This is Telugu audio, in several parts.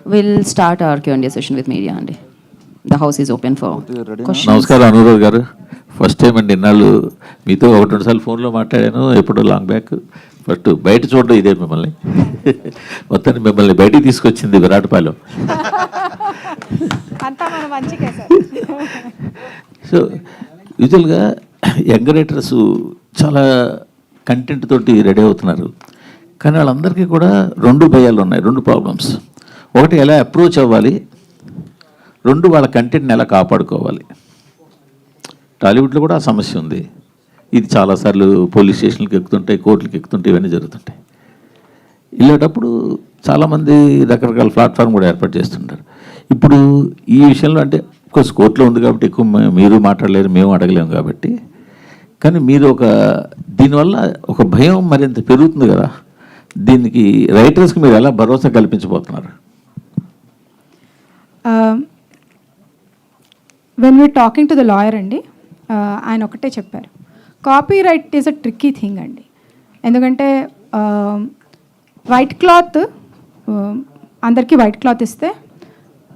we'll start our Q&A session with media అండి. The house is open for questions. నమస్కారం అనురాగ్ గారు, ఫస్ట్ టైం అండి ఇన్నాళ్ళు మీతో 1-2 సార్లు ఫోన్లో మాట్లాడాను, ఎప్పుడో లాంగ్ బ్యాక్. బట్ బయట చూడడం ఇదే మిమ్మల్ని, మొత్తాన్ని మిమ్మల్ని బయటికి తీసుకొచ్చింది విరాటపాలెం. సో యూజువల్గా యంగ్ రైటర్స్ చాలా కంటెంట్ తోటి రెడీ అవుతున్నారు, కానీ వాళ్ళందరికీ కూడా 2 భయాలు ఉన్నాయి, 2 ప్రాబ్లమ్స్. ఒకటి, ఎలా అప్రోచ్ అవ్వాలి, 2 వాళ్ళ కంటెంట్ని ఎలా కాపాడుకోవాలి. టాలీవుడ్లో కూడా ఆ సమస్య ఉంది. ఇది చాలాసార్లు పోలీస్ స్టేషన్లకు ఎక్కుతుంటాయి, కోర్టులకు ఎక్కుతుంటాయి, ఇవన్నీ జరుగుతుంటాయి. వెళ్ళేటప్పుడు చాలామంది రకరకాల ప్లాట్ఫామ్ కూడా ఏర్పాటు చేస్తుంటారు. ఇప్పుడు ఈ విషయంలో అంటే కోర్స్ కోర్టులో ఉంది కాబట్టి ఎక్కువ మీరు మాట్లాడలేరు, మేము అడగలేము కాబట్టి, కానీ మీరు దీనివల్ల ఒక భయం మరింత పెరుగుతుంది కదా, దీనికి రైటర్స్కి మీరు ఎలా భరోసా కల్పించబోతున్నారు? When we are talking to the lawyer అండి, ఆయన ఒకటే చెప్పారు, copyright is a tricky thing అండి. ఎందుకంటే వైట్ క్లాత్, అందరికీ వైట్ క్లాత్ ఇస్తే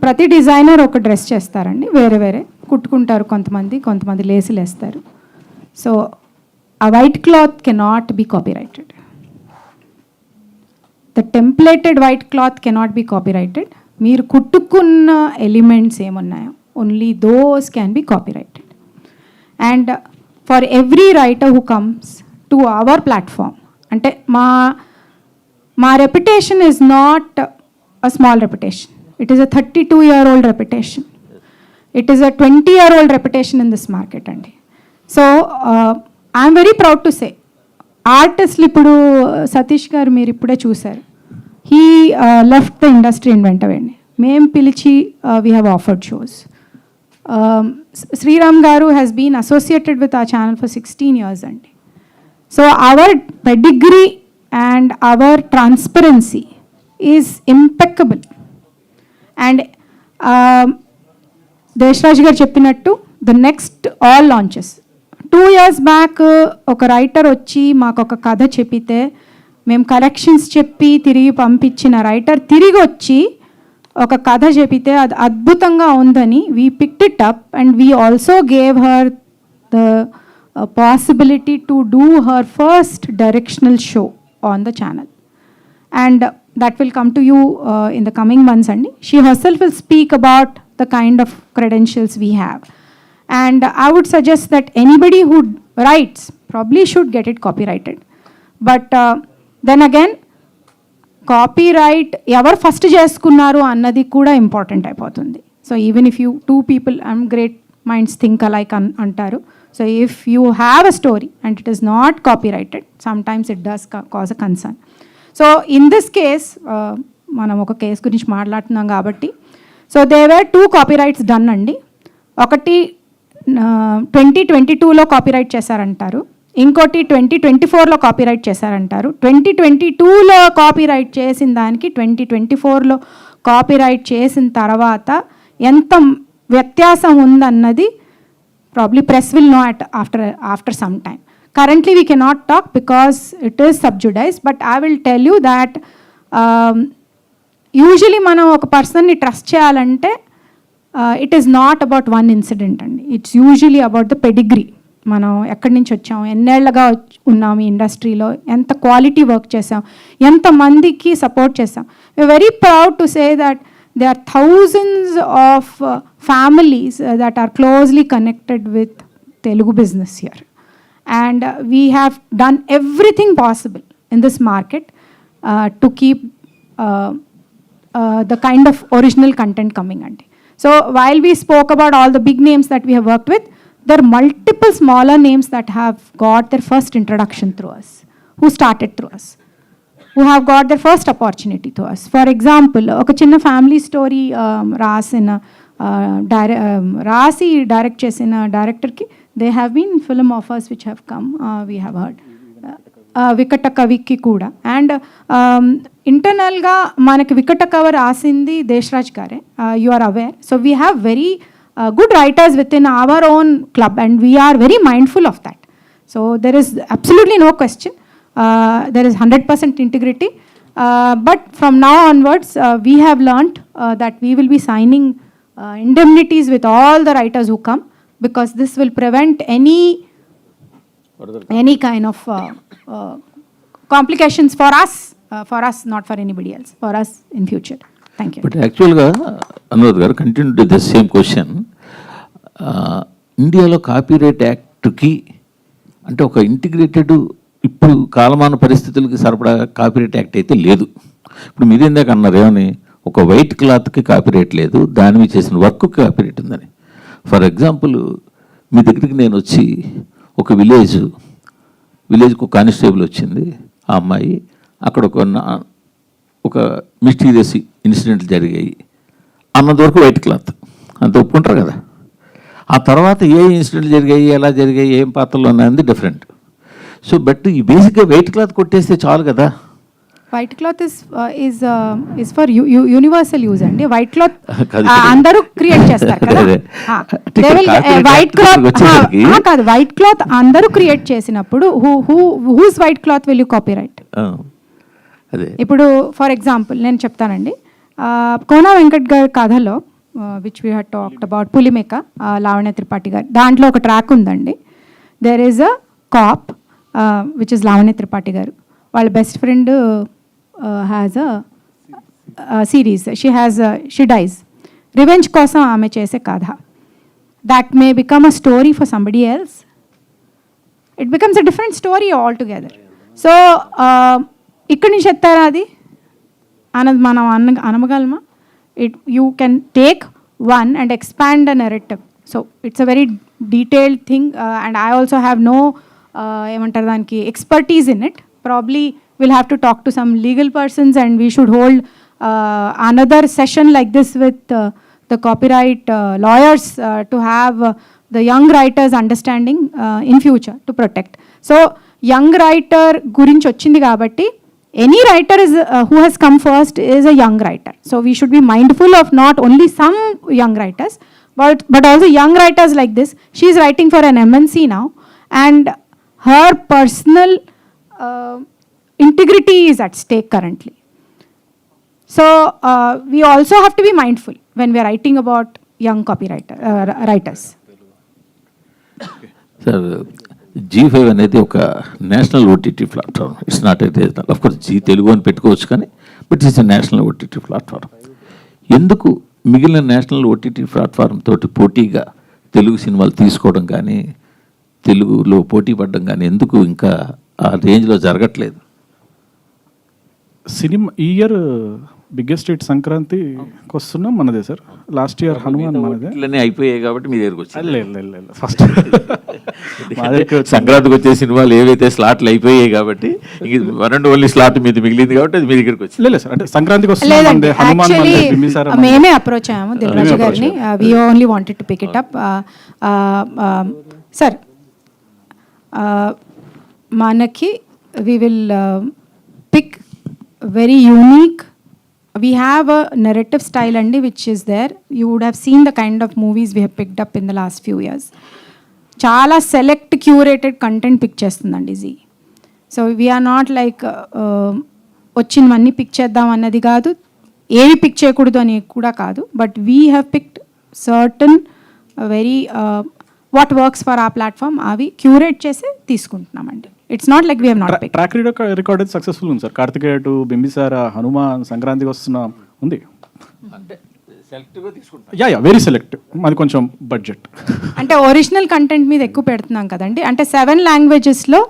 ప్రతి డిజైనర్ ఒక డ్రెస్ చేస్తారండి, వేరే వేరే కుట్టుకుంటారు, కొంతమంది లేసులు వేస్తారు. సో ఆ white cloth cannot be copyrighted. The templated white cloth cannot be copyrighted. మీరు కుట్టుకున్న ఎలిమెంట్స్ ఏమున్నాయో only those can be copyrighted. And for every writer who comes to our platform, అంటే మా reputation is not a small reputation. It is a 32-year-old reputation. It is a 20-year-old reputation in this market అండి. So I'm very proud to say, ఆర్టిస్టులు ఇప్పుడు సతీష్ గారు మీరు ఇప్పుడే చూశారు, he left the industry in వెంటనే. మేము పిలిచి we have offered shows. Sriram garu has been associated with ఆ ఛానల్ ఫర్ 16 years అండి. So our pedigree and our transparency is impeccable. And Desaraj garu చెప్పినట్టు the next all launches 2 years back ఒక రైటర్ వచ్చి మాకు ఒక కథ చెప్పితే మేము కరెక్షన్స్ చెప్పి తిరిగి పంపించిన రైటర్ తిరిగి వచ్చి ఒక కథ చెప్పితే అది అద్భుతంగా ఉందని we picked it up and we also gave her the possibility to do her first directional show on the channel. And that will come to you in the coming months andi. She herself will speak about the kind of credentials we have. And I would suggest that anybody who writes probably should get it copyrighted. But then again, copyright ever first cheskunnaru annadi kuda important అయిపోతుంది. So even if you 2 people, great minds think alike antaru. So if you have a story and it is not copyrighted, sometimes it does cause a concern. So in this case మనం ఒక కేసు గురించి మాట్లాడుతున్నాం కాబట్టి, so there were 2 copyrights done అండి. ఒకటి 2022లో కాపీరైట్ చేశారంటారు, ఇంకోటి 2024లో కాపీరైట్ చేశారంటారు. 2022లో కాపీరైట్ చేసిన దానికి 2024లో కాపీరైట్ చేసిన తర్వాత ఎంత వ్యత్యాసం ఉందన్నది probably press will know after some time. Currently, we cannot talk because it is sub judice, but I will tell you that usually మనం ఒక పర్సన్ని ట్రస్ట్ చేయాలంటే it is not about one incident అండి. It's usually about the pedigree. మనం ఎక్కడి నుంచి వచ్చాం, ఎన్నేళ్లుగా ఉన్నాం ఈ ఇండస్ట్రీలో, ఎంత క్వాలిటీ వర్క్ చేసాం, ఎంతమందికి సపోర్ట్ చేసాం. we're very proud to say that there are thousands of families that are closely connected with Telugu business here. And we have done everything possible in this market to keep the kind of original content coming. So while we spoke about all the big names that we have worked with, there are multiple smaller names that have got their first introduction through us, who started through us, who have got their first opportunity through us. For example, oka chinna family story rasina rasi direct chesina director ki they have been film offers which have come, we have heard. వికట కవికి కూడా. అండ్ ఇంటర్నల్గా మనకి వికట కవ రాసింది దేశరాజ్ గారే, you are aware. So we have very good writers with in our own club and we are very mindful of that. So there is absolutely no question, there is 100% integrity. But from now onwards, we have learnt that we will be signing indemnities with all the writers who come, because this will prevent any kind of complications for us, not for anybody else, for us in future. Thank you. But యాక్చువల్గా అనురాధ్ గారు continue to the same question. ఇండియాలో కాపీరైట్ యాక్ట్కి అంటే ఒక ఇంటిగ్రేటెడ్ ఇప్పుడు కాలమాన పరిస్థితులకి సరిపడా కాపీరైట్ యాక్ట్ అయితే లేదు. ఇప్పుడు మీరు ఇందాక అన్నారు ఏమని, ఒక వైట్ క్లాత్కి కాపీరైట్ లేదు, దాని మీద చేసిన వర్క్కి కాపీరైట్ ఉందని. ఫర్ ఎగ్జాంపుల్, మీ దగ్గరికి నేను వచ్చి ఒక విలేజ్కి ఒక కానిస్టేబుల్ వచ్చింది, ఆ అమ్మాయి అక్కడ ఒక మిస్టీరియస్ ఇన్సిడెంట్లు జరిగాయి అన్నది వరకు వైట్ క్లాత్ అంత ఒప్పుకుంటారు కదా. ఆ తర్వాత ఏ ఇన్సిడెంట్లు జరిగాయి, ఎలా జరిగాయి, ఏం పాత్రలు ఉన్నది డిఫరెంట్. సో బట్ ఈ బేసిక్గా వైట్ క్లాత్ కొట్టేస్తే చాలు కదా. White cloth is for universal use అండి. వైట్ క్లాత్ అందరూ క్రియేట్ చేస్తారు కదా. వైట్ క్లాత్ కాదు, వైట్ క్లాత్ అందరూ క్రియేట్ చేసినప్పుడు whose white cloth will you copyright? అదే ఇప్పుడు ఫర్ ఎగ్జాంపుల్ నేను చెప్తానండి, కోనా వెంకట్ గారి కథలో which we had talked about Pulimeka, Lavanya Tripathi garu, దాంట్లో ఒక ట్రాక్ ఉందండి. There is a cop which is Lavanya Tripathi garu. వాళ్ళ best friend has a series, she dies. Revenge కోసం ఆమె చేసే కథ. That may become a story for somebody else. It becomes a different story all together. So ఇక్కడి నుంచి ఎత్తారా అది అన్నది మనం అనగలమా? You can take one and expand the narrative. So it's a very detailed thing, and I also have no expertise in it. Probably we'll have to talk to some legal persons, and we should hold another session like this with the copyright lawyers to have the young writers understanding in future to protect. So young writer gurinchi ochindi kabatti, any writer who has come first is a young writer. So we should be mindful of not only some young writers, but also young writers like this. She is writing for an MNC now, and her personal integrity is at stake currently. So we also have to be mindful when we are writing about young writers. Sir, G5 అనేది ఒక national OTT platform. It's not a regional. Of course Zee Telugu అని పెట్టుకోవచ్చు, కానీ but it's a national OTT platform. ఎందుకు మిగిలిన నేషనల్ ఓటీటీ ప్లాట్ఫామ్ తోటి పోటీగా తెలుగు సినిమాలు తీసుకోవడం కానీ, తెలుగులో పోటీ పడడం కానీ ఎందుకు ఇంకా ఆ రేంజ్లో జరగట్లేదు? సినిమా ఈ ఇయర్ బిగ్గెస్ట్ హిట్ సంక్రాంతికి వస్తున్నాం మనదే సార్. లాస్ట్ ఇయర్ హనుమాన్ మనదే. ఇట్లనే అయిపోయాయి కాబట్టి మీ దగ్గరకు వచ్చి ఫస్ట్ సంక్రాంతికి వచ్చే సినిమాలు ఏవైతే స్లాట్లు అయిపోయాయి కాబట్టి వన్ అండ్ ఓన్లీ స్లాట్ మీద మిగిలింది కాబట్టి అది మీ దగ్గరకు వచ్చి. లేదు సార్, అంటే సంక్రాంతికి వస్తున్నాం. మేమే అప్రోచ్ అయ్యాము దిల్రాజు గారిని. We only wanted to pick it up. Sir మనకి we will pick very unique. We have a narrative style andi which is there. You would have seen the kind of movies we have picked up in the last few years. Chala select curated content pick chestundandi Zee. So we are not like వచ్చినవన్నీ పిక్ చేద్దాం అన్నది కాదు, ఏవి పిక్ చేయకూడదు అని కూడా కాదు. But we have picked certain very what works for ఆ ప్లాట్ఫామ్, అవి క్యూరేట్ చేసి తీసుకుంటున్నామండి. It's not like we have not picked. Track record అయితే సక్సెస్ఫుల్ ఉంది సార్. కార్తికేయ టు బింబిసార, హనుమాన్, సంక్రాంతికి వస్తున్నాం ఉంది. Yeah very select. అది కొంచెం బడ్జెట్ అంటే ఒరిజినల్ కంటెంట్ మీద ఎక్కువ పెడుతున్నాం కదండి. అంటే 7 లాంగ్వేజెస్లో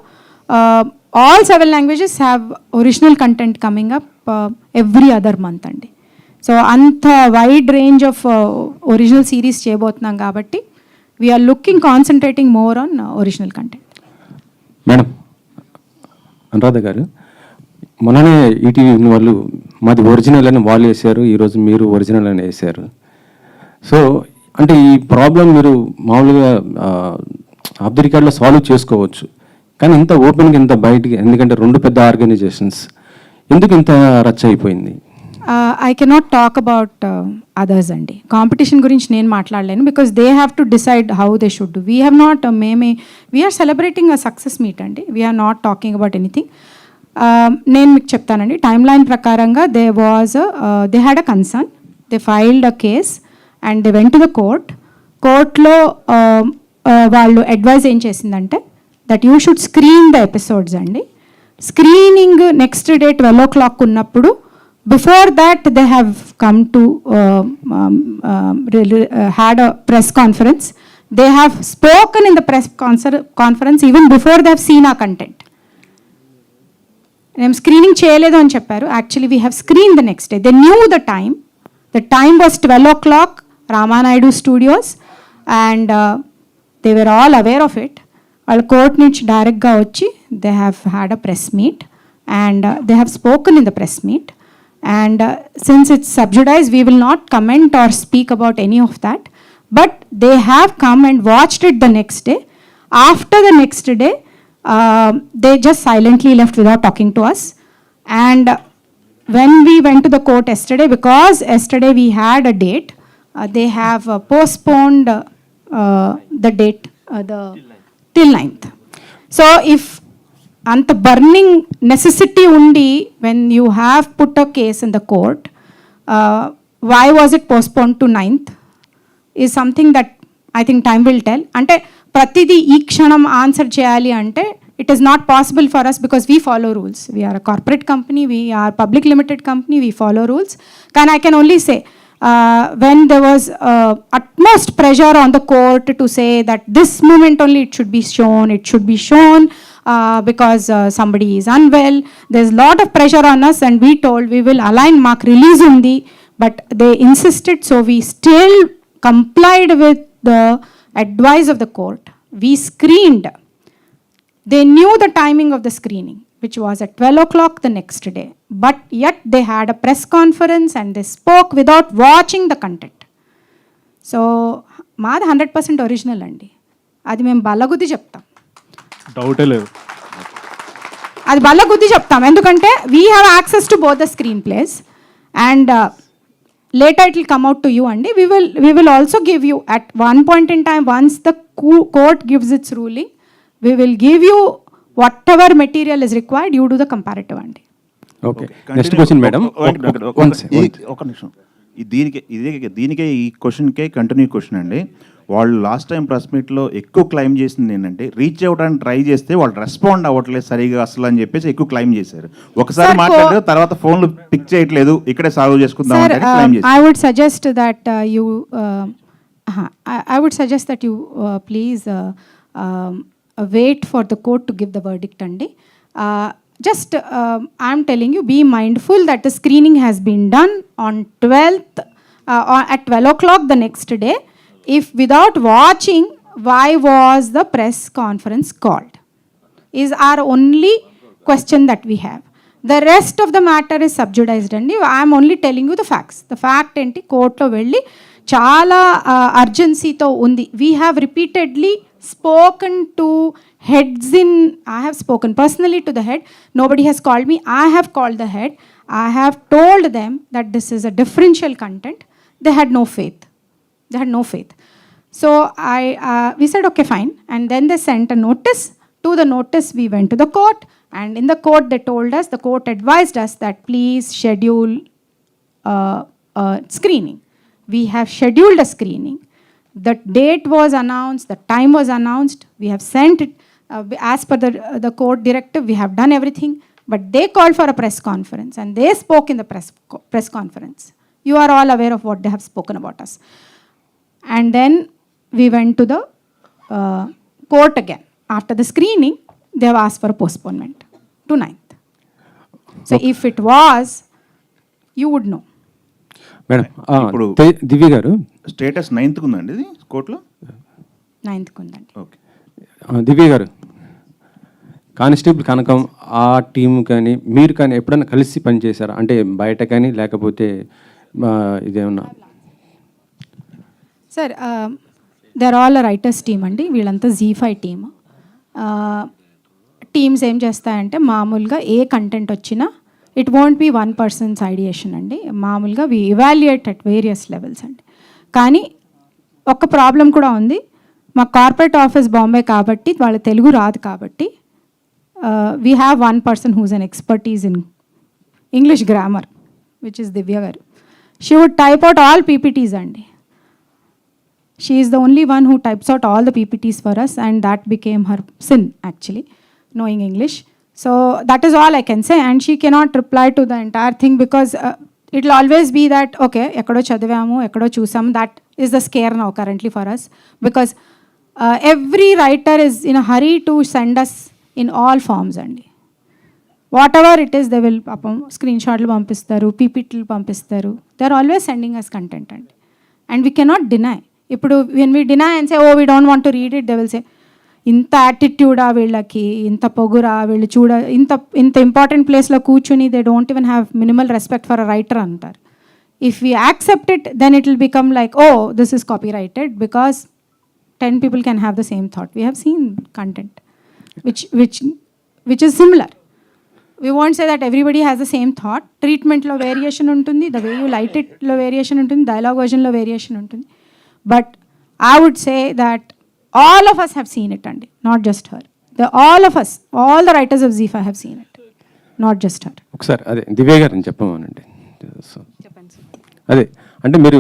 all 7 languages have original content coming up every other month అండి. సో అంత wide range of original series చేయబోతున్నాం కాబట్టి we're looking concentrating more on original content. Madam Anuradha garu, మొన్ననే ఈటీవీ వాళ్ళు మాది ఒరిజినల్ అని వాళ్ళు వేశారు, ఈరోజు మీరు ఒరిజినల్ అని వేశారు. సో అంటే ఈ ప్రాబ్లం మీరు మామూలుగా ఆఫ్ ది రికార్డ్లో సాల్వ్ చేసుకోవచ్చు, కానీ ఇంత ఓపెన్గా ఇంత బయటికి, ఎందుకంటే 2 పెద్ద ఆర్గనైజేషన్స్, ఎందుకు ఇంత రచ్చ అయిపోయింది? I cannot talk about others అండి. కాంపిటీషన్ గురించి నేను మాట్లాడలేను, because they have to decide how they should do. We have not we are celebrating a success meet అండి. We are not talking about anything. నేను మీకు చెప్తానండి టైమ్ లైన్ ప్రకారంగా they had a concern, they filed a case and they went to the కోర్ట్లో వాళ్ళు అడ్వైజ్ ఏం చేసిందంటే that you should screen the episodes అండి. స్క్రీనింగ్ నెక్స్ట్ డే 12 o'clock ఉన్నప్పుడు before that they have come to had a press conference. They have spoken in the press conference even before they have seen ఆ కంటెంట్. మేము స్క్రీనింగ్ చేయలేదు అని చెప్పారు. Actually we have screen the next day. They knew the time was 12 o'clock, Ramanaidu studios, and they were all aware of it. వాళ్ళు కోర్ట్ నుంచి డైరెక్ట్గా వచ్చి they have had a press meet and they have spoken in the press meet. And since it's subsidized, we will not comment or speak about any of that. But they have come and watched it the next day. After the next day, they just silently left without talking to us. And when we went to the court yesterday, because yesterday we had a date, they have postponed the date till 9th. So if అంత బర్నింగ్ నెసెసిటీ ఉండి when you have put a case in the court, why was it postpone to 9th is something that I think time will tell. అంటే ప్రతిదీ ఈ క్షణం ఆన్సర్ చేయాలి అంటే it is not possible for us because we follow rules. We are a corporate company, we are public limited company, we follow rules. కానీ I can only say when there was utmost pressure on the court to say that this moment only it should be shown because somebody is unwell. There's a lot of pressure on us and we told we will align mark release undi, but they insisted, so we still complied with the advice of the court. We screened. They knew the timing of the screening, which was at 12 o'clock the next day, but yet they had a press conference and they spoke without watching the content. So మాది 100% ఒరిజినల్ అండి. అది మేము బల్లగుద్ది చెప్తాం, డౌటే లేదు. అది బల్లగుద్ది చెప్తాం, ఎందుకంటే we have access to both the screen place and later it will come out to you అండి. we will also give you at one point in time, once the court gives its ruling, we will give you whatever material is required. You do the comparative అండి. Okay, next question madam. ఒక నిమిషం, దీనికే ఈ క్వశ్చన్కే కంటిన్యూ క్వశ్చన్ అండి. వాళ్ళు లాస్ట్ టైం ప్రెస్ మీట్లో ఎక్కువ క్లైమ్ చేసింది ఏంటంటే రీచ్ అవ్వడానికి ట్రై చేస్తే వాళ్ళు రెస్పాండ్ అవ్వట్లేదు సరిగా అసలు అని చెప్పేసి ఎక్కువ క్లైమ్ చేశారు. ఒకసారి మాట్లాడారు, తర్వాత ఫోన్లు పిక్ చేయట్లేదు, ఇక్కడే సాల్వ్ చేసుకుందాం అంటే క్లైమ్ చేశారు. I would suggest that you please wait for the court to give the verdict అండి. Just I'm telling you, be mindful that the screening has been done on 12th at 12 o'clock the next day. If without watching, why was the press conference called is our only question that we have. The rest of the matter is subjudized అండి. I'm only telling you the facts. The fact ఏంటి, కోర్టులో వెళ్ళి చాలా అర్జెన్సీతో ఉంది. We have repeatedly spoken to heads in, I have spoken personally to the head. Nobody has called me. I have called the head. I have told them that this is a differential content. They had no faith. So we said okay fine, and then they sent a notice. To the notice we went to the court, and in the court they told us, the court advised us that please schedule screening. We have scheduled a screening. The date was announced, the time was announced. We have sent it as per the court directive. We have done everything, but they called for a press conference and they spoke in the press conference. You are all aware of what they have spoken about us. And then we went to the court again. After the screening, they have asked for a postponement to 9th. So if it was, you would know. Madam, ఇప్పుడు దివ్య గారు, స్టేటస్ 9th ఉందండి ఇది కోర్టులో? 9th ఉందండి. ఓకే, దివ్య గారు, కానిస్టేబుల్ కనకం ఆ టీం కానీ మీరు కానీ ఎప్పుడైనా కలిసి పనిచేశారా? అంటే బయట కానీ లేకపోతే ఇదేమన్నా? Sir, they are all writers team అండి. వీళ్ళంతా Z5 టీమ్. టీమ్స్ ఏం చేస్తాయంటే మామూలుగా ఏ కంటెంట్ వచ్చినా it won't be one person's ideation అండి. మామూలుగా we evaluate at various levels అండి. కానీ ఒక ప్రాబ్లం కూడా ఉంది. మా కార్పొరేట్ ఆఫీస్ బాంబే కాబట్టి వాళ్ళ తెలుగు రాదు కాబట్టి we have one person who's an expertise in English grammar, which is Divya garu. She would type out all PPTs andi. She is the only one who types out all the PPTs for us, and that became her sin actually, knowing English. So that is all I can say, and she cannot reply to the entire thing because it will always be that, okay, ekkado chadivamu, ekkado chusam. That is the scare now currently for us, because every writer is in a hurry to send us in all forms andi. Whatever it is, they will screenshotlu pampistaru, PPTlu pampistaru. They are always sending us content andi, and we cannot deny. Ippudu when we deny and say, oh, we don't want to read it, they will say, ఇంత యాటిట్యూడా వీళ్ళకి, ఇంత పొగురా వీళ్ళు, చూడ ఇంత ఇంపార్టెంట్ ప్లేస్లో కూర్చుని they don't even have minimal respect for a writer అంటారు. If we accept it, then it will become like, oh this is copyrighted because 10 people can have the same thought. We have seen content which is similar. We won't say that everybody has the same thought. Treatmentలో వేరియేషన్ ఉంటుంది, the way you light itలో వేరియేషన్ ఉంటుంది, dialogue versionలో వేరియేషన్ ఉంటుంది. But I would say that all of us have seen it, and not just her. All of us, all the writers of ZIFA have seen it, not just her. ఒకసారి అదే దివ్య గారిని చెప్పమనండి. అదే అంటే మీరు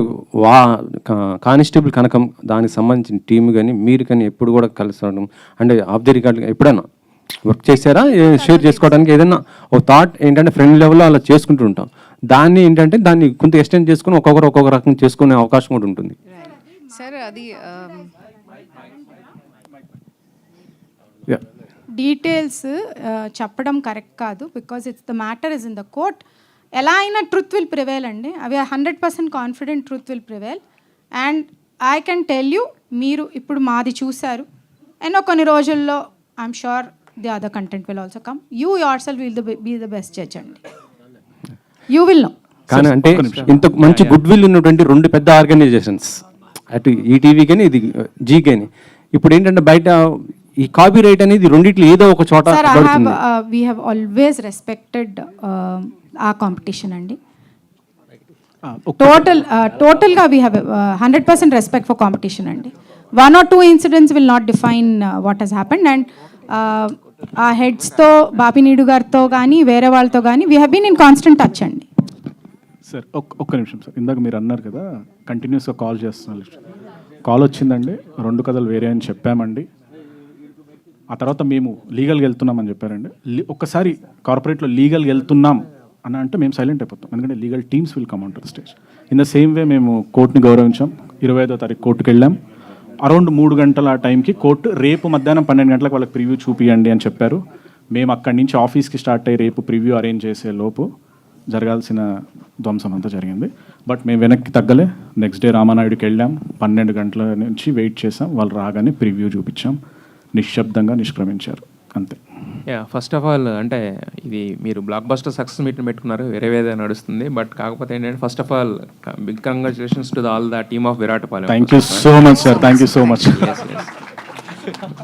కానిస్టేబుల్ కనకం దానికి సంబంధించిన టీం కానీ మీరు కానీ ఎప్పుడు కూడా కలసడం అంటే ఆఫ్ ది రికార్డ్ ఎప్పుడైనా వర్క్ చేశారా? షేర్ చేసుకోవడానికి ఏదైనా ఒక థాట్ ఏంటంటే ఫ్రెండ్ లెవెల్లో అలా చేసుకుంటూ ఉంటాం. దాన్ని ఏంటంటే దాన్ని కొంత ఎక్స్టెండ్ చేసుకుని ఒక్కొక్క రకం చేసుకునే అవకాశం కూడా ఉంటుంది. సార్ అది డీటెయిల్స్ చెప్పడం కరెక్ట్ కాదు, because it's the matter is in the court. ఎలా అయినా ట్రూత్ విల్ ప్రివేల్ అండి. అవి 100% confident truth will prevail. And I can tell you, మీరు ఇప్పుడు మాది చూశారు, ఎన్నో కొన్ని రోజుల్లో I'm sure the other content will also come. You yourself will be the best judge అండి. You will know. కానీ అంటే ఇంత మంచి గుడ్ విల్ ఉన్నటువంటి రెండు పెద్ద ఆర్గనైజేషన్స్, అటు ఈటీవీ కానీ ఇది జీ కానీ, ఇప్పుడు ఏంటంటే బయట ఈ కాపీ రైట్ అనేది రెండిట్లో ఏదో ఒక చోట పడుతుంది. వీ హ్యావ్ ఆల్వేస్ రెస్పెక్టెడ్ ఆ కాంపిటీషన్ అండి. టోటల్గా we have 100% respect for competition అండి. 1 or 2 incidents will not define what has happened. And ఆ హెడ్స్తో, బాపినీడు గారితో కానీ వేరే వాళ్ళతో కానీ we have been in constant touch అండి. సార్ ఒక్క నిమిషం సార్, ఇందాక మీరు అన్నారు కదా కంటిన్యూస్గా కాల్ చేస్తున్నారు. కాల్ వచ్చిందండి, 2 కథలు వేరే అని చెప్పామండి. ఆ తర్వాత మేము లీగల్గా వెళ్తున్నామని చెప్పారండి. ఒక్కసారి కార్పొరేట్లో లీగల్గా వెళ్తున్నాం అని అంటే మేము సైలెంట్ అయిపోతాం, ఎందుకంటే legal teams will come on to the stage. In the same way మేము కోర్టుని గౌరవించాం. 25వ తారీఖు కోర్టుకు వెళ్ళాం. అరౌండ్ 3 గంటల ఆ టైంకి కోర్టు రేపు మధ్యాహ్నం 12 గంటలకు వాళ్ళకి ప్రివ్యూ చూపియండి అని చెప్పారు. మేము అక్కడి నుంచి ఆఫీస్కి స్టార్ట్ అయ్యి రేపు ప్రివ్యూ అరేంజ్ చేసే లోపు జరగాల్సిన ధ్వంసం అంతా జరిగింది. బట్ మేము వెనక్కి తగ్గలే. నెక్స్ట్ డే రామానాయుడికి వెళ్ళాం. 12 గంటల నుంచి వెయిట్ చేసాం. వాళ్ళు రాగానే ప్రివ్యూ చూపించాం. నిశ్శబ్దంగా నిష్క్రమించారు, అంతే. ఫస్ట్ ఆఫ్ ఆల్ అంటే ఇది మీరు బ్లాక్ బస్టర్ సక్సెస్ మీట్ని పెట్టుకున్నారు, వేరే వేరే నడుస్తుంది. బట్ కాకపోతే ఏంటంటే first of all big congratulations to all the team of Viratapalem. Thank you so much sir, thank you so much.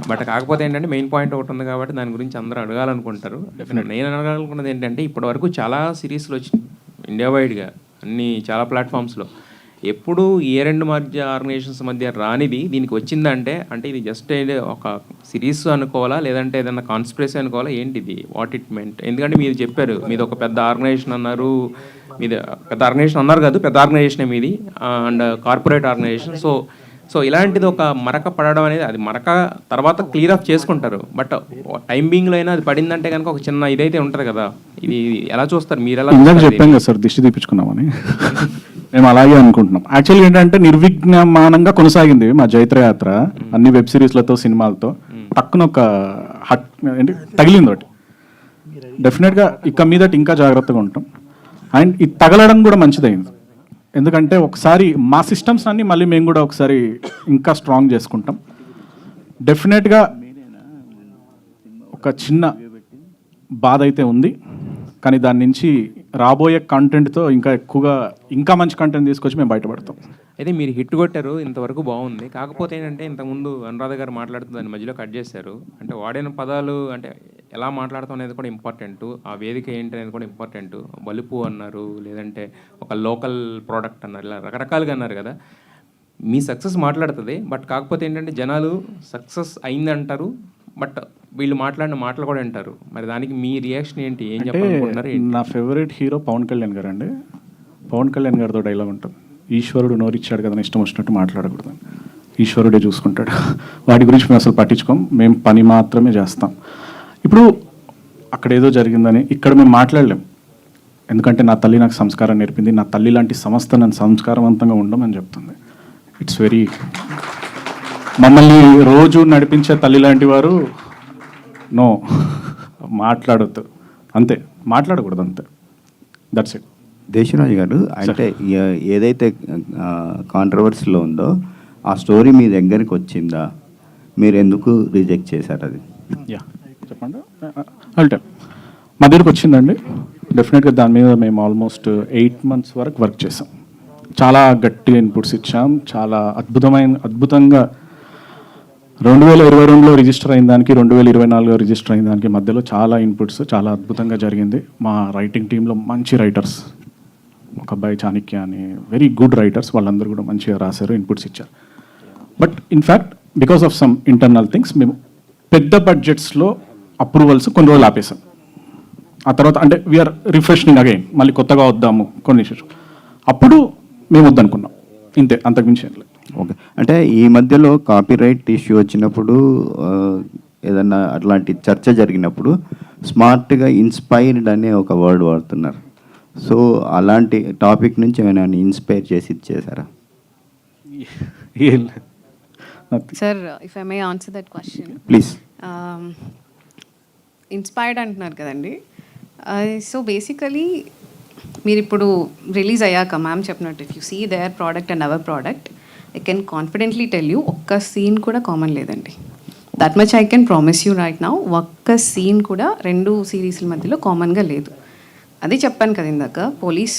But కాకపోతే ఏంటంటే మెయిన్ పాయింట్ ఒకటి ఉంది కాబట్టి దాని గురించి అందరూ అడగాలనుకుంటారు. డెఫినెట్ నేను అడగాలనుకున్నది ఏంటంటే ఇప్పటి వరకు చాలా సిరీస్లు వచ్చినాయి ఇండియా వైడ్గా, అన్ని చాలా ప్లాట్ఫామ్స్లో. ఎప్పుడు ఏ రెండు మధ్య ఆర్గనైజేషన్స్ మధ్య రానిది దీనికి వచ్చిందంటే అంటే ఇది జస్ట్ ఒక సిరీస్ అనుకోవాలా, లేదంటే ఏదైనా కాన్స్పిరసీ అనుకోవాలా, ఏంటిది, వాట్ ఇట్ మెంట్? ఎందుకంటే మీరు చెప్పారు మీది ఒక పెద్ద ఆర్గనైజేషన్ అన్నారు, మీది పెద్ద ఆర్గనైజేషన్ అన్నారు కాదు, పెద్ద ఆర్గనైజేషన్ మీది, అండ్ కార్పొరేట్ ఆర్గనైజేషన్. సో ఇలాంటిది ఒక మరక పడడం అనేది, అది మరక తర్వాత క్లియర్ ఆఫ్ చేసుకుంటారు. బట్ టైం బీయింగ్లో అయినా అది పడిందంటే కనుక ఒక చిన్న ఇదైతే ఉంటుంది కదా. ఇది ఎలా చూస్తారు మీరు? ఎలా చెప్పాం కదా సార్, దిష్టి తీపించుకున్నామని. మేము అలాగే అనుకుంటున్నాం. యాక్చువల్గా ఏంటంటే నిర్విఘ్నమానంగా కొనసాగింది మా జైత్రయాత్ర, అన్ని వెబ్ సిరీస్లతో సినిమాలతో. టక్కున ఒక హట్ ఏంటి తగిలింది ఒకటి. డెఫినెట్గా ఇక మీదట ఇంకా జాగ్రత్తగా ఉంటాం. అండ్ ఇది తగలడం కూడా మంచిదైంది, ఎందుకంటే ఒకసారి మా సిస్టమ్స్ అన్నీ మళ్ళీ మేము కూడా ఒకసారి ఇంకా స్ట్రాంగ్ చేసుకుంటాం. డెఫినెట్గా ఒక చిన్న బాధ అయితే ఉంది, కానీ దాని నుంచి రాబోయే కంటెంట్తో ఇంకా ఎక్కువగా ఇంకా మంచి కంటెంట్ తీసుకొచ్చి మేము బయటపడతాం. అయితే మీరు హిట్ కొట్టారు, ఇంతవరకు బాగుంది. కాకపోతే ఏంటంటే ఇంతకుముందు అనురాధ గారు మాట్లాడుతూ దాని మధ్యలో కట్ చేశారు. అంటే వాడిన పదాలు అంటే ఎలా మాట్లాడతాం అనేది కూడా ఇంపార్టెంట్, ఆ వేదిక ఏంటి అనేది కూడా ఇంపార్టెంట్. బలుపు అన్నారు, లేదంటే ఒక లోకల్ ప్రోడక్ట్ అన్నారు, ఇలా రకరకాలుగా అన్నారు కదా. మీ సక్సెస్ మాట్లాడుతుంది, బట్ కాకపోతే ఏంటంటే జనాలు సక్సెస్ అయిందంటారు, బట్ వీళ్ళు మాట్లాడిన మాటలు కూడా వింటారు. మరి దానికి మీ రియాక్షన్ ఏంటి, ఏం అంటే చెప్పాలనుకుంటున్నారు ఏంటి? నా ఫేవరెట్ హీరో పవన్ కళ్యాణ్ గారు అండి. పవన్ కళ్యాణ్ గారితో డైలాగ్ ఉంటుంది, ఈశ్వరుడు నోరిచ్చాడు కదా ఇష్టం వచ్చినట్టు మాట్లాడకూడదు, ఈశ్వరుడే చూసుకుంటాడు. వాటి గురించి మేము అసలు పట్టించుకోం, మేము పని మాత్రమే చేస్తాం. ఇప్పుడు అక్కడ ఏదో జరిగిందని ఇక్కడ మేము మాట్లాడలేం, ఎందుకంటే నా తల్లి నాకు సంస్కారం నేర్పింది, నా తల్లి లాంటి సంస్థ నన్ను సంస్కారవంతంగా ఉండమని చెప్తుంది. ఇట్స్ వెరీ, మమ్మల్ని రోజు నడిపించే తల్లి లాంటి వారు నో మాట్లాడొద్దు, అంతే, మాట్లాడకూడదు అంతే, దట్స్ ఇట్. దేశరాజు గారు, అంటే ఏదైతే కాంట్రవర్సీలో ఉందో ఆ స్టోరీ మీ దగ్గరికి వచ్చిందా, మీరు ఎందుకు రిజెక్ట్ చేశారు అది? యా చెప్పండి. అంటే మా దగ్గరకు వచ్చిందండి, డెఫినెట్గా దాని మీద మేము ఆల్మోస్ట్ 8 months వరకు వర్క్ చేసాం. చాలా గట్టిగా ఇన్పుట్స్ ఇచ్చాం, చాలా అద్భుతంగా 2022లో రిజిస్టర్ అయిన దానికి 2024లో రిజిస్టర్ అయిన దానికి మధ్యలో చాలా ఇన్పుట్స్ చాలా అద్భుతంగా జరిగింది. మా రైటింగ్ టీంలో మంచి రైటర్స్, ఒక అబ్బాయి చాణక్య అని, వెరీ గుడ్ రైటర్స్, వాళ్ళందరూ కూడా మంచిగా రాశారు, ఇన్పుట్స్ ఇచ్చారు. But in fact because of some internal things మేము పెద్ద బడ్జెట్స్లో అప్రూవల్స్ కొన్ని రోజులు ఆపేసాం. ఆ తర్వాత అంటే వీఆర్ రిఫ్రెషింగ్ అగైన్, మళ్ళీ కొత్తగా వద్దాము కొన్ని విషయాలు, అప్పుడు మేము వద్దనుకున్నాం, ఇంతే, అంతకుమించి ఏం లేదు. ఓకే, అంటే ఈ మధ్యలో కాపీరైట్ ఇష్యూ వచ్చినప్పుడు ఏదన్నా అట్లాంటి చర్చ జరిగినప్పుడు స్మార్ట్గా ఇన్స్పైర్డ్ అనే ఒక వర్డ్ వాడుతున్నారు. సో అలాంటి టాపిక్ నుంచి ఏమైనా ఇన్స్పైర్ చేసి ఇచ్చేసారా? ఏం లేదు. Sir, if I may answer that question. Please. Inspired అంటున్నారు కదండి. సో బేసికలీ మీరు ఇప్పుడు రిలీజ్ అయ్యాక మ్యామ్ చెప్పినట్టు, if you see there product and our product, I can confidently tell you ఒక్క సీన్ కూడా కామన్ లేదండి. That much I can promise you right now. ఒక్క సీన్ కూడా 2 సిరీస్ల మధ్యలో కామన్గా లేదు. అది చెప్పాను కదా ఇందాక, police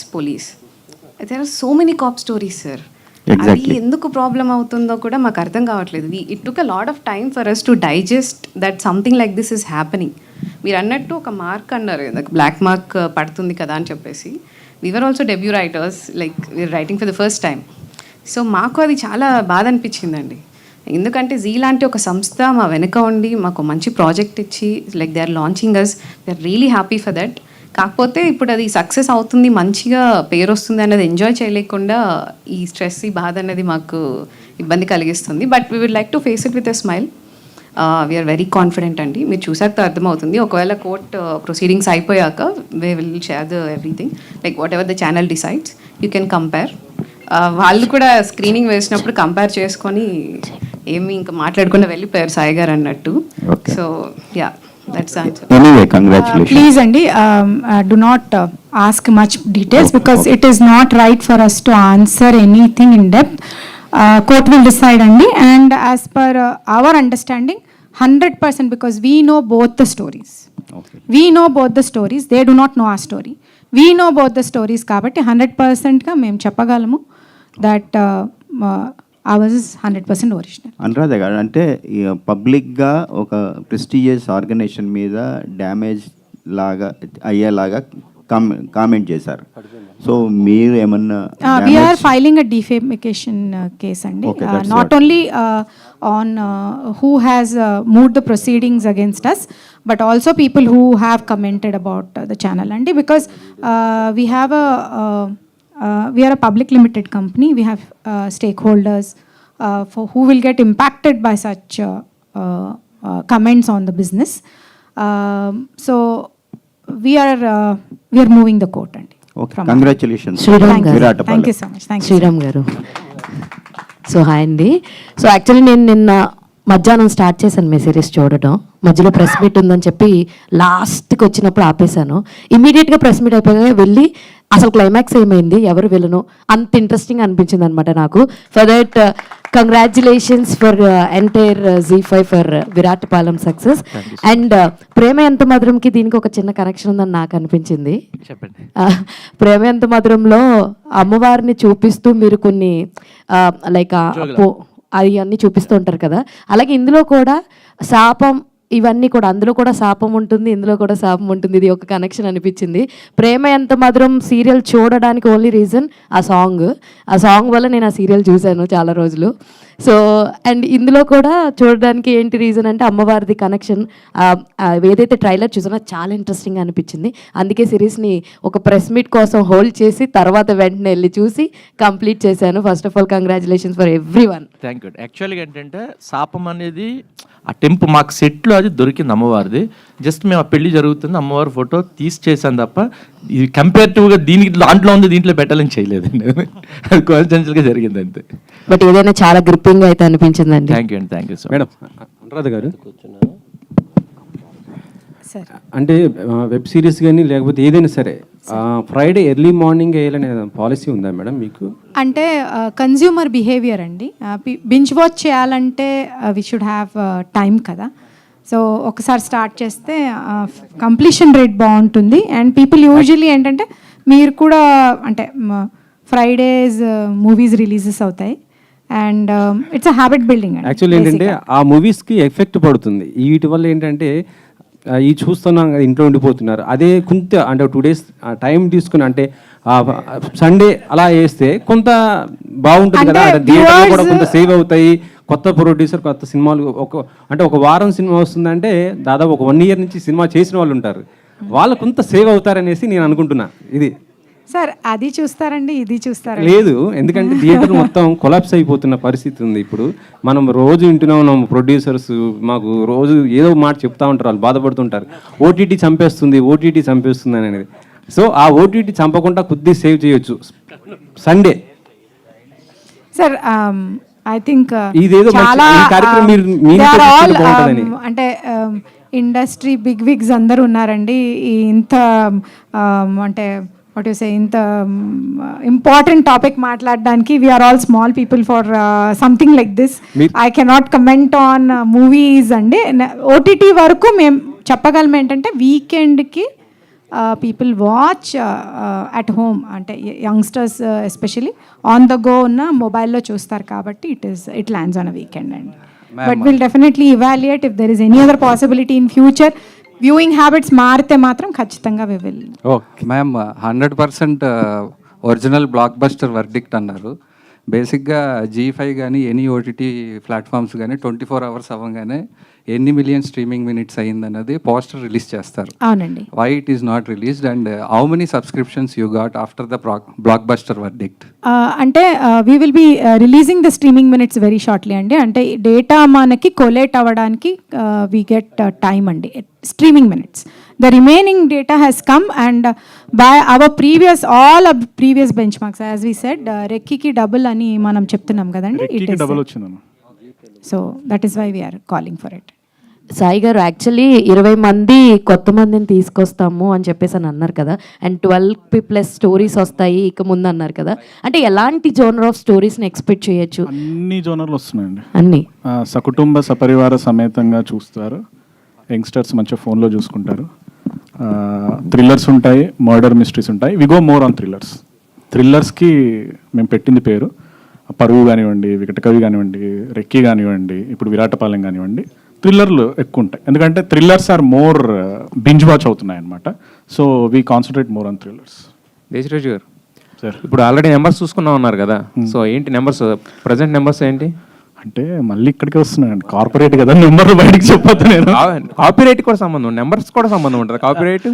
there are so many cop stories sir. అది ఎందుకు ప్రాబ్లం అవుతుందో కూడా మాకు అర్థం కావట్లేదు. It took a lot of time for us to digest that something like this is happening. మీరు అన్నట్టు ఒక మార్క్ అన్నారు కదా, బ్లాక్ మార్క్ పడుతుంది కదా అని చెప్పేసి, we're also debut writers, like we're writing for the first time. So మాకు అది చాలా బాధ అనిపించిందండి. ఎందుకంటే జీ లాంటి ఒక సంస్థ మా వెనుక ఉండి మాకు మంచి ప్రాజెక్ట్ ఇచ్చి, like they are launching us, they are really happy for that. కాకపోతే ఇప్పుడు అది సక్సెస్ అవుతుంది, మంచిగా పేరు వస్తుంది అన్నది ఎంజాయ్ చేయలేకుండా ఈ స్ట్రెస్, ఈ బాధ అనేది మాకు ఇబ్బంది కలిగిస్తుంది. But we would like to face it with a smile. We're very confident అండి. మీరు చూసాక అర్థమవుతుంది. ఒకవేళ కోర్ట్ ప్రొసీడింగ్స్ అయిపోయాక we will share the everything, like whatever the channel decides, you can compare. వాళ్ళు కూడా స్క్రీనింగ్ వేసినప్పుడు కంపేర్ చేసుకొని ఏమి ఇంకా మాట్లాడకుండా వెళ్ళిపోయారు సాయి గారు అన్నట్టు. So yeah, that's the answer. Anyway, congratulations. Please Andy, do not ask much details because it is not right for us to answer anything in depth. Court will decide Andy, and as per our understanding 100%, because we know both the stories. Okay. We know both the stories, they do not know our story. We know both the stories కాబట్టి 100% గా మేము చెప్పగలము that ours is 100% original. Anuradha గారు, అంటే పబ్లిక్గా ఒక ప్రెస్టీజియస్ ఆర్గనైజేషన్ మీద డ్యామేజ్ లాగా అయ్యేలాగా కామెంట్ చేశారు. సో మీరు ఏమన్నా? We are filing a defamation case అండి. Okay, that's Not what. only on who has moved the proceedings against us, but also people who have commented about the channel అండి. Because we have we are a public limited company. We have stakeholders for who will get impacted by such comments on the business. So we are moving the court అండి. Okay, congratulations. Sriram garu. Thank you so much. Thank you. Sriram garu. So hi అండి. సో యాక్చువల్లీ నేను నిన్న మధ్యాహ్నం స్టార్ట్ చేశాను మీ సిరీస్ చూడటం. మధ్యలో ప్రెస్ మీట్ ఉందని చెప్పి లాస్ట్కి వచ్చినప్పుడు ఆపేశాను. ఇమీడియట్గా ప్రెస్ మీట్ అయిపోయి వెళ్ళి అసలు క్లైమాక్స్ ఏమైంది, ఎవరు వెళ్ళను, అంత ఇంట్రెస్టింగ్ అనిపించింది అనమాట నాకు. For that congratulations for entire Z5 for Virat Palem success. And Prema Entha మధురంకి దీనికి ఒక చిన్న కనెక్షన్ ఉందని నాకు అనిపించింది. చెప్పండి. ప్రేమ ఎంత మధురంలో అమ్మవారిని చూపిస్తూ మీరు కొన్ని లైక్ అవి అన్నీ చూపిస్తూ ఉంటారు కదా, అలాగే ఇందులో కూడా శాపం ఇవన్నీ కూడా అందులో కూడా శాపం ఉంటుంది, ఇందులో కూడా శాపం ఉంటుంది. ఇది ఒక కనెక్షన్ అనిపించింది. ప్రేమ ఎంత మధురం సీరియల్ చూడడానికి ఓన్లీ రీజన్ ఆ సాంగ్ వల్ల నేను ఆ సీరియల్ చూశాను చాలా రోజులు. సో అండ్ ఇందులో కూడా చూడడానికి ఏంటి రీజన్ అంటే అమ్మవారిది కనెక్షన్. ఏదైతే ట్రైలర్ చూసానో చాలా ఇంట్రెస్టింగ్గా అనిపించింది. అందుకే సిరీస్ని ఒక ప్రెస్ మీట్ కోసం హోల్డ్ చేసి తర్వాత వెంటనే వెళ్ళి చూసి కంప్లీట్ చేశాను. First of all congratulations for every one. Thank you. యాక్చువల్గా ఏంటంటే శాపం అనేది ఆ టెంపు మాకు సెట్లో అది దొరికింది అమ్మవారిది. జస్ట్ మేము ఆ పెళ్లి జరుగుతుంది అమ్మవారి ఫోటో తీసి చేశాను తప్ప ఇది కంపేరిటివ్గా దీనికి దాంట్లో ఉంది దీంట్లో పెట్టాలని చేయలేదండి. అది కోఇన్సిడెంటల్గా జరిగింది అంతే. బట్ ఏదైనా చాలా గ్రిప్పింగ్ అయితే అనిపించిందండి. థ్యాంక్ యూ అండి, thank you sir. Madam Anuradha గారు, సార్ అంటే వెబ్ సిరీస్ కానీ లేకపోతే ఏదైనా సరే ఫ్రైడే ఎర్లీ మార్నింగ్ వేయాలనే పాలసీ ఉందా మేడం మీకు? అంటే కన్జ్యూమర్ బిహేవియర్ అండి. బింజ్ వాచ్ చేయాలంటే వి షుడ్ హ్యావ్ టైం కదా. సో ఒకసారి స్టార్ట్ చేస్తే కంప్లీషన్ రేట్ బాగుంటుంది. అండ్ పీపుల్ యూజువల్లీ ఏంటంటే మీరు కూడా అంటే ఫ్రైడేస్ మూవీస్ రిలీజెస్ అవుతాయి and it's a habit building. Actually ఏంటంటే ఆ మూవీస్కి ఎఫెక్ట్ పడుతుంది. వీటి వల్ల ఏంటంటే ఈ చూస్తున్నాం కదా ఇంట్లో ఉండిపోతున్నారు. అదే కొంత అంటే 2 days టైం తీసుకుని అంటే సండే అలా వేస్తే కొంత బాగుంటుంది కదా, థియేటర్లో కూడా కొంత సేవ్ అవుతాయి. కొత్త ప్రొడ్యూసర్ కొత్త సినిమాలు ఒక వారం సినిమా వస్తుందంటే దాదాపు ఒక 1 year నుంచి సినిమా చేసిన వాళ్ళు ఉంటారు, వాళ్ళు కొంత సేవ్ అవుతారనేసి నేను అనుకుంటున్నా. ఇది సార్ అది చూస్తారండి, ఇది చూస్తారు లేదు, ఎందుకంటే థియేటర్ మొత్తం కొలాప్స్ అయిపోతున్న పరిస్థితి ఉంది. ఇప్పుడు మనం రోజు వింటూనే ఉన్నాం, ప్రొడ్యూసర్స్ మాకు రోజు ఏదో మాట చెప్తా ఉంటారు, వాళ్ళు బాధపడుతుంటారు ఓటీటీ చంపేస్తుంది అనేది. సో ఆ ఓటీటీ చంపకుండా కొద్ది సేవ్ చేయొచ్చు సండే. సార్ ఐ థింక్ ఇదేదో చాలా ఈ కార్యక్రమం బాగుంటుందని అంటే ఇండస్ట్రీ బిగ్ విగ్స్ అందరూ ఉన్నారండి. ఇంత అంటే వాట్ యు సే ఇంత ఇంపార్టెంట్ టాపిక్ మాట్లాడడానికి we are all small people for something like this. I cannot comment on movies అండి. ఓటీటీ వరకు మేము చెప్పగలం ఏంటంటే వీకెండ్కి పీపుల్ వాచ్ అట్ హోమ్, అంటే youngsters especially on the go ఉన్న మొబైల్లో చూస్తారు కాబట్టి it lands on a weekend అండి. But will definitely evaluate if there is any other possibility in future. Viewing habits మారితే మాత్రం ఖచ్చితంగా we will. Okay ma'am 100% original block buster verdict అన్నారు. బేసిక్గా G5 కానీ ఎనీ ఓటీటీ ప్లాట్ఫామ్స్ కానీ 24 hours అవ్వగానే ఎన్ని మిలియన్ స్ట్రీమింగ్ మినిట్స్ అయ్యిందన్నది పోస్టర్ రిలీజ్ చేస్తారు. అవునండి. Why it is not released and how many subscriptions you got after the blockbuster verdict? అంటే we will be releasing the streaming minutes very shortly అండి. అంటే డేటా మనకి కొలేట్ అవ్వడానికి వీ గెట్ టైమ్ అండి, streaming minutes. The remaining data has come and by our all previous benchmarks, as we said, రెక్కీకి డబుల్ అని మనం చెప్తున్నాం కదండి. So that is why we are calling for it. Sai garu actually 20 మంది కొత్త మందిని తీసుకొస్తాము అని చెప్పేసి అని అన్నారు కదా, అండ్ 12+ స్టోరీస్ వస్తాయి ఇక ముందు అన్నారు కదా, అంటే ఎలాంటి జోనర్ ఆఫ్ స్టోరీస్ని ఎక్స్పెక్ట్ చేయొచ్చు? అన్ని జోనర్లు వస్తున్నాయండి, అన్ని సకుటుంబ సపరివార సమేతంగా చూస్తారు. యంగ్స్టర్స్ మంచిగా ఫోన్లో చూసుకుంటారు. థ్రిల్లర్స్ ఉంటాయి, మర్డర్ మిస్టరీస్ ఉంటాయి. వి గో మోర్ ఆన్ థ్రిల్లర్స్కి మేము పెట్టింది పేరు. పరువు కానివ్వండి, వికటకవి కానివ్వండి, రెక్కీ కానివ్వండి, ఇప్పుడు విరాటపాలెం కానివ్వండి, థ్రిల్లర్లు ఎక్కువ ఉంటాయి. ఎందుకంటే thrillers are more binge watch అవుతున్నాయి అనమాట. So we concentrate more on thrillers. Desaraju garu sir, ఇప్పుడు ఆల్రెడీ నెంబర్స్ చూసుకున్నాం ఉన్నారు కదా, సో ఏంటి నెంబర్స్, ప్రజెంట్ నెంబర్స్ ఏంటి? అంటే మళ్ళీ ఇక్కడికి వస్తున్నాయండి, కార్పొరేట్ కదా, నెంబర్లు బయటికి చెప్పొద్దు. నేను కాపీరైట్ కూడా సంబంధం, నెంబర్స్ కూడా సంబంధం ఉంటుంది. కాపీరైట్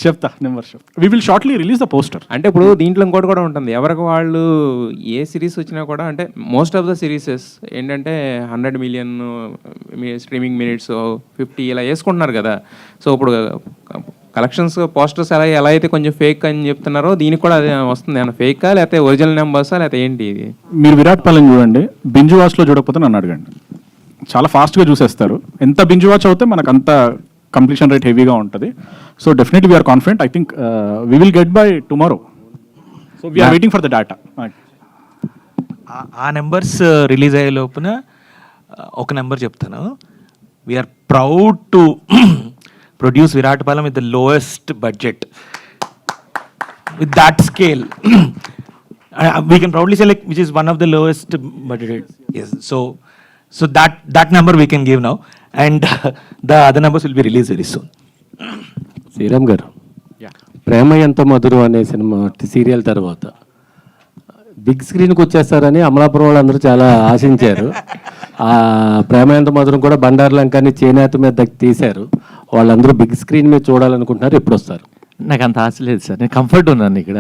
చెప్తా, నెంబర్స్ చెప్తా. We will shortly release the poster. అంటే ఇప్పుడు దీంట్లో ఇంకోటి కూడా ఉంటుంది, ఎవరికి వాళ్ళు ఏ సిరీస్ వచ్చినా కూడా, అంటే మోస్ట్ ఆఫ్ ద సిరీసెస్ ఏంటంటే 100 million స్ట్రీమింగ్ మినిట్స్ 50 ఇలా వేసుకుంటున్నారు కదా. సో ఇప్పుడు కలెక్షన్స్ పోస్టర్స్ ఎలా అయితే కొంచెం ఫేక్ అని చెప్తున్నారో దీనికి కూడా అదే వస్తుంది. ఏమైనా ఫేకా లేకపోతే ఒరిజినల్ నెంబర్సా లేకపోతే ఏంటి ఇది? మీరు విరాట్ పాలెం చూడండి, బింజ్ వాచ్లో చూడకపోతే నన్ను అడగండి, చాలా ఫాస్ట్గా చూసేస్తారు. ఎంత బింజ్ వాచ్ అవుతే మనకు అంత కంప్లీషన్ రేట్ హెవీగా ఉంటుంది. So definitely we're confident. I think we will get by tomorrow. So we're waiting for the data. ఆ నెంబర్స్ రిలీజ్ అయ్యే లోపున ఒక నెంబర్ చెప్తాను. We're proud to produce Viratpalam with the lowest budget. With that scale, we can proudly say, like, which is one of the lowest budgeted. Yes, so that number we can give now. And the other numbers will be release very soon. Sriram garu, Prema Entha Madhuram అనే సినిమా సీరియల్ తర్వాత బిగ్ స్క్రీన్కి వచ్చేస్తారని అమలాపురం వాళ్ళందరూ చాలా ఆశించారు. ఆ ప్రేమ ఎంత మధురం కూడా బండారు లంకని చేనేత మీద తీశారు. వాళ్ళందరూ బిగ్ స్క్రీన్ మీద చూడాలనుకుంటున్నారు. ఎప్పుడు వస్తారు? నాకు అంత ఆశ లేదు సార్, నేను కంఫర్ట్ ఉన్నాను ఇక్కడ.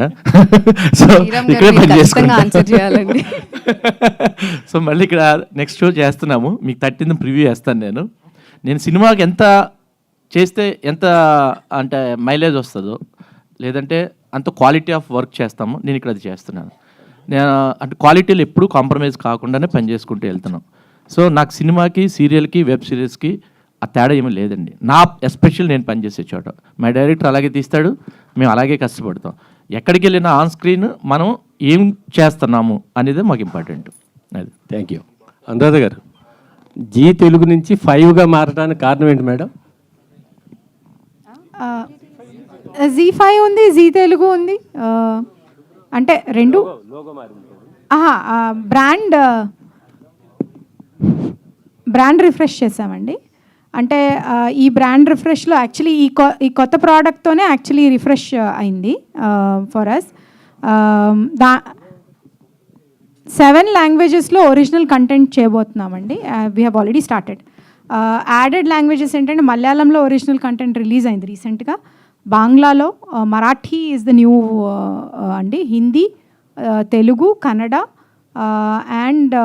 సో శ్రీరామ్ ఇక్కడే గారు పని ఖచ్చితంగా చేసుకుంటాను. ఆన్సర్ చేయాలండి. సో మళ్ళీ ఇక్కడ నెక్స్ట్ షో చేస్తున్నాము, మీకు 13th ప్రివ్యూ చేస్తాను. నేను సినిమాకి ఎంత చేస్తే ఎంత అంటే మైలేజ్ వస్తుందో, లేదంటే అంత క్వాలిటీ ఆఫ్ వర్క్ చేస్తామో నేను ఇక్కడ అది చేస్తున్నాను. నేను అంటే క్వాలిటీలో ఎప్పుడూ కాంప్రమైజ్ కాకుండానే పని చేసుకుంటూ వెళ్తున్నాం. సో నాకు సినిమాకి, సీరియల్కి, వెబ్ సిరీస్కి ఆ తేడా ఏమీ లేదండి. నా ఎస్పెషల్ నేను పనిచేసే చోట మా డైరెక్టర్ అలాగే తీస్తాడు, మేము అలాగే కష్టపడతాం. ఎక్కడికి వెళ్ళినా ఆన్ స్క్రీన్ మనం ఏం చేస్తున్నాము అనేది మాకు ఇంపార్టెంట్. అది. Thank you. అనురాధ గారు, జీ తెలుగు నుంచి 5గా మారడానికి కారణం ఏంటి మేడం? జీ5 ఉంది, జీ తెలుగు ఉంది. అంటే రెండు బ్రాండ్ రిఫ్రెష్ చేసామండి. అంటే ఈ బ్రాండ్ రిఫ్రెష్లో యాక్చువల్లీ ఈ కొత్త ప్రోడక్ట్తోనే యాక్చువల్లీ రిఫ్రెష్ అయింది ఫర్ అస్. 7 లాంగ్వేజెస్లో ఒరిజినల్ కంటెంట్ చేయబోతున్నామండి. We have already started. Added languages ఏంటంటే మలయాళంలో ఒరిజినల్ కంటెంట్ రిలీజ్ అయింది రీసెంట్గా, బాంగ్లాలో, మరాఠీ ఈజ్ ద న్యూ అండి, Hindi, Telugu, Kannada and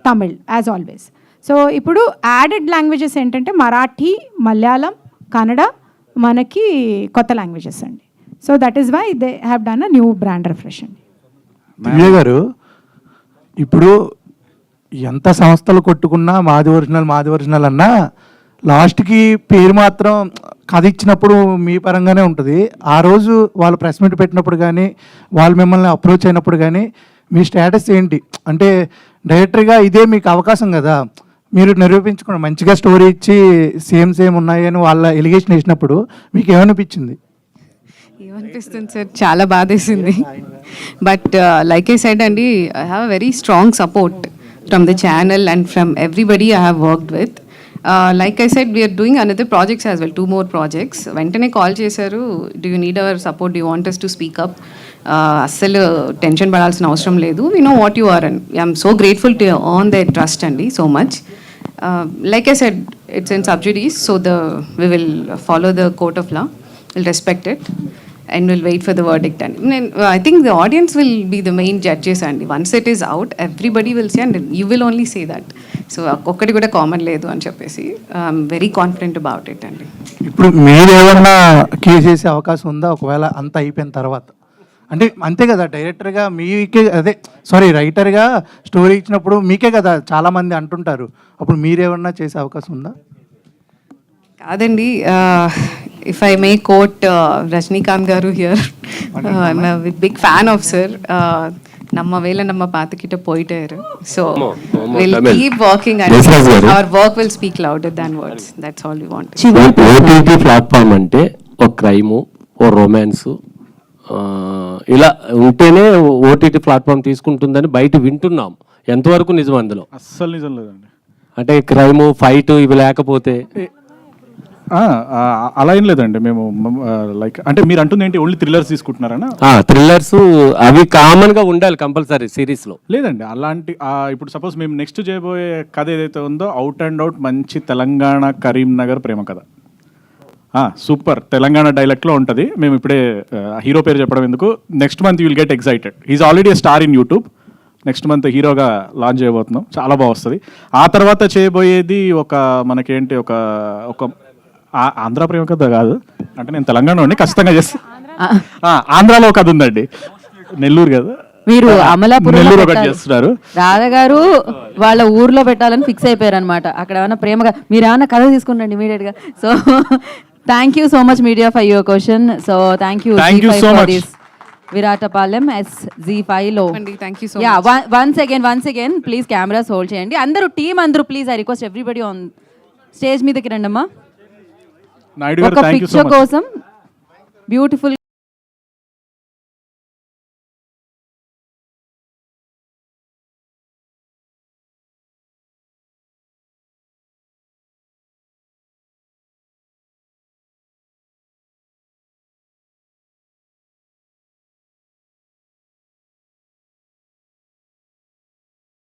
Tamil as always. So ఇప్పుడు యాడెడ్ లాంగ్వేజెస్ ఏంటంటే మరాఠీ, మలయాళం, కన్నడ మనకి కొత్త లాంగ్వేజెస్ అండి. So that is why they have done a new brand refresh అండి. దివ్య గారు, ఇప్పుడు ఎంత సంస్థలు కొట్టుకున్నా మాది ఒరిజినల్ అన్నా లాస్ట్కి పేరు మాత్రం కథ ఇచ్చినప్పుడు మీ పరంగానే ఉంటుంది. ఆ రోజు వాళ్ళు ప్రెస్ మీట్ పెట్టినప్పుడు కానీ, వాళ్ళు మిమ్మల్ని అప్రోచ్ అయినప్పుడు కానీ మీ స్టేటస్ ఏంటి? అంటే డైరెక్టర్గా ఇదే మీకు అవకాశం కదా, మీరు నిరూపించుకోండి. మంచిగా స్టోరీ ఇచ్చి సేమ్ ఉన్నాయి అని వాళ్ళ ఎలిగేషన్ వేసినప్పుడు మీకు ఏమనిపించింది? ఏమనిపిస్తుంది సార్, చాలా బాధేసింది. బట్ లైక్ ఐ సెడ్ అండి, I have a very strong support from the channel and from everybody I have worked with. Like I said, we're doing another projects as well, 2 more projects. వెంటనే కాల్ చేశారు, do you need our support, do you want us to speak up? అస్సలు టెన్షన్ పడాల్సిన అవసరం లేదు, we know what you are and I'm so grateful to on the trust అండి, so much. Like I said, it's in sub judice, so we will follow the court of law, we'll respect it and we'll wait for the verdict. And I think the audience will be the main judges, and once it is out, everybody will say and you will only say that. So ఒక్కటి కూడా కామన్ లేదు అని చెప్పేసి I'm very confident about it అండి. ఇప్పుడు మీరు ఏమన్నా కేసు వేసే అవకాశం ఉందా ఒకవేళ అంతా అయిపోయిన తర్వాత? అంటే అంతే కదా, డైరెక్టర్గా మీకే, రైటర్గా స్టోరీ ఇచ్చినప్పుడు మీకే కదా చాలామంది అంటుంటారు, అప్పుడు మీరేమన్నా చేసే అవకాశం ఉందా? కాదండి, if I may quote Rajinikanth garu here, I'm big fan of sir. நம்ம வேலை நம்ம பார்த்துக்கிட்ட போயிட்டாரு. So we'll keep working and our work will speak louder than words. That's all we want. OTT platform అంటే ఒక క్రైము, ఓ రొమాన్స్ ఇలా ఉంటేనే ఓటీటీ ప్లాట్ఫామ్ తీసుకుంటుందని బయట వింటున్నాం. ఎంతవరకు నిజం అందులో? అస్సలు నిజం లేదండి. అంటే క్రైము, ఫైట్ ఇవి లేకపోతే అలా ఏం లేదండి. మేము లైక్ అంటే మీరు అంటుంది ఏంటి, ఓన్లీ థ్రిల్లర్స్ తీసుకుంటున్నారనా? థ్రిల్లర్స్ అవి కామన్ గా ఉండాలి కంపల్సరీ సిరీస్ లో. లేదండి అలాంటి ఇప్పుడు సపోజ్ మేము నెక్స్ట్ చేయబోయే కథ ఏదైతే ఉందో అవుట్ అండ్ అవుట్ మంచి తెలంగాణ కరీంనగర్ ప్రేమ కథ, సూపర్ తెలంగాణ డైలెక్ట్లో ఉంటుంది. మేము ఇప్పుడే హీరో పేరు చెప్పడం ఎందుకు, next month you will get excited. Is already a star in YouTube. Next month హీరోగా లాంచ్ చేయబోతున్నాం, చాలా బాగా వస్తుంది. ఆ తర్వాత చేయబోయేది మనకేంటి ఒక ఆంధ్ర ప్రేమ కథ కాదు, అంటే నేను తెలంగాణ ఉండి ఖచ్చితంగా చేస్తా. ఆంధ్రాలో ఒక కథ ఉందండి, నెల్లూరు కదా, మీరు నెల్లూరు ఒకటి చేస్తున్నారు. రాధా గారు వాళ్ళ ఊర్లో పెట్టాలని ఫిక్స్ అయిపోయారు అనమాట. అక్కడ ఏమైనా ప్రేమగా మీరు ఏమైనా కథ తీసుకుంటండి ఇమీడియట్ గా. So thank you so much media for your question. So thank you so much. Viratapalem SG5 లో. Thank you so Yeah, much. once again please cameras hold చేయండి. అందరూ టీం అందరూ please, I request everybody on stage మీదకి రండమ్మా. నాయుడు గారు, ఒక thank you so picture much. కోసం బ్యూటిఫుల్